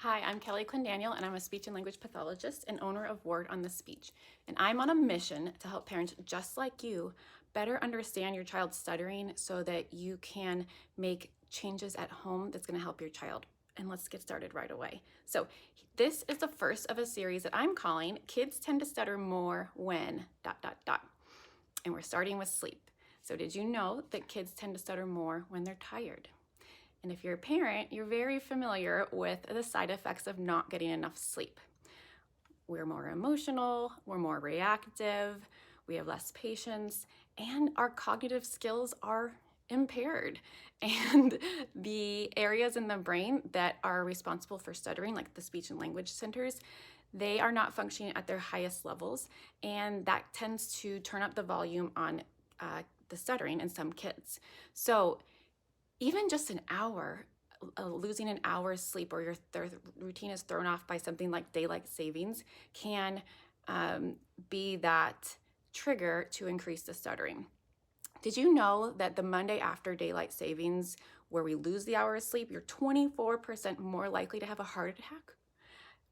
Hi, I'm Kelly Daniel, and I'm a speech and language pathologist and owner of Word on the Speech. And I'm on a mission to help parents just like you better understand your child's stuttering so that you can make changes at home that's going to help your child. And let's get started right away. So this is the first of a series that I'm calling Kids Tend to Stutter More When ... And we're starting with sleep. So did you know that kids tend to stutter more when they're tired? And if you're a parent, you're very familiar with the side effects of not getting enough sleep. We're more emotional, we're more reactive, we have less patience, and our cognitive skills are impaired. And the areas in the brain that are responsible for stuttering, like the speech and language centers, they are not functioning at their highest levels, and that tends to turn up the volume on the stuttering in some kids. So even just an hour, losing an hour's sleep, or your routine is thrown off by something like daylight savings, can be that trigger to increase the stuttering. Did you know that the Monday after daylight savings, where we lose the hour of sleep, you're 24% more likely to have a heart attack?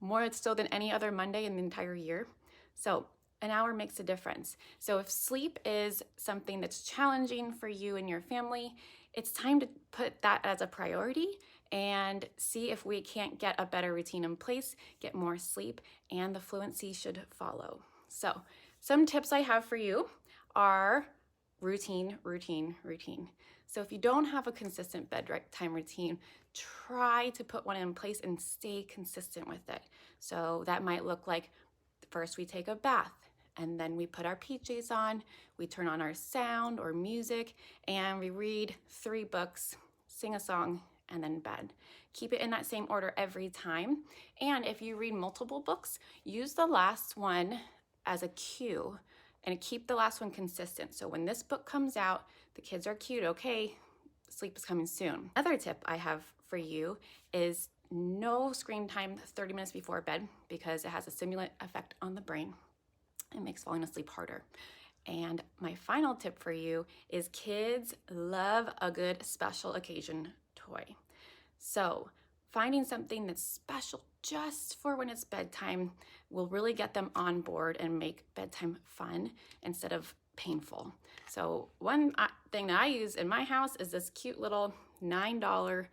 More so than any other Monday in the entire year. So an hour makes a difference. So if sleep is something that's challenging for you and your family, it's time to put that as a priority and see if we can't get a better routine in place, get more sleep, and the fluency should follow. So some tips I have for you are routine. So if you don't have a consistent bedtime routine, try to put one in place and stay consistent with it. So that might look like first we take a bath, and then we put our PJs on, we turn on our sound or music, and we read 3 books, sing a song, and then bed. Keep it in that same order every time. And if you read multiple books, use the last one as a cue and keep the last one consistent. So when this book comes out, the kids are cued, okay, sleep is coming soon. Another tip I have for you is no screen time 30 minutes before bed, because it has a stimulant effect on the brain. It makes falling asleep harder. And my final tip for you is kids love a good special occasion toy. So finding something that's special just for when it's bedtime will really get them on board and make bedtime fun instead of painful. So one thing that I use in my house is this cute little $9,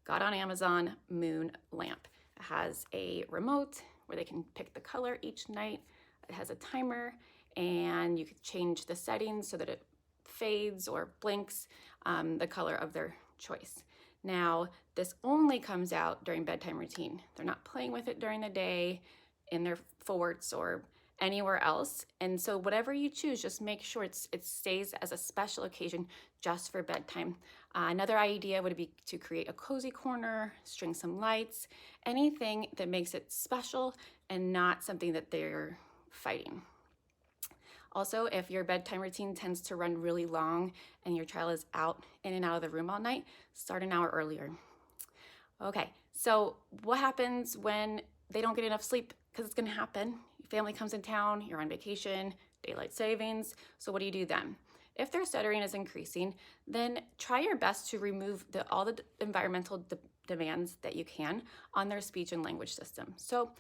got on Amazon, moon lamp. It has a remote where they can pick the color each night. It has a timer, and you can change the settings so that it fades or blinks the color of their choice. Now, this only comes out during bedtime routine. They're not playing with it during the day in their forts or anywhere else. And so whatever you choose, just make sure it stays as a special occasion just for bedtime. Another idea would be to create a cozy corner, string some lights, anything that makes it special and not something that they're fighting. Also, if your bedtime routine tends to run really long and your child is in and out of the room all night, start an hour earlier. Okay, so what happens when they don't get enough sleep? Because it's going to happen. Your family comes in town, you're on vacation, daylight savings. So what do you do then? If their stuttering is increasing, then try your best to remove all the environmental demands that you can on their speech and language system. So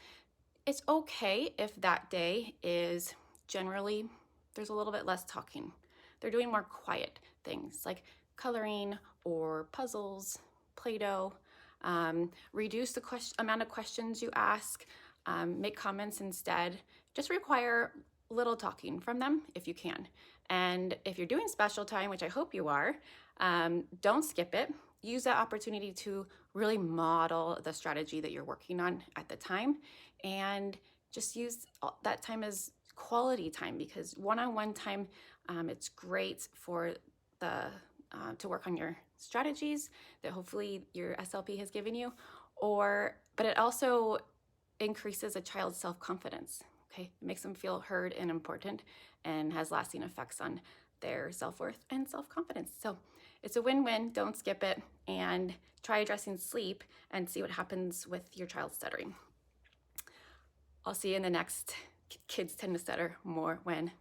it's okay if that day is generally there's a little bit less talking. They're doing more quiet things like coloring or puzzles, Play-Doh. Reduce the amount of questions you ask, make comments instead. Just require little talking from them if you can. And if you're doing special time, which I hope you are, don't skip it. Use that opportunity to really model the strategy that you're working on at the time, and just use that time as quality time, because one-on-one time, it's great for to work on your strategies that hopefully your SLP has given you, but it also increases a child's self-confidence. Okay, it makes them feel heard and important, and has lasting effects on their self-worth and self-confidence. So it's a win-win. Don't skip it, and try addressing sleep and see what happens with your child stuttering. I'll see you in the next Kids Tend to Stutter More When ...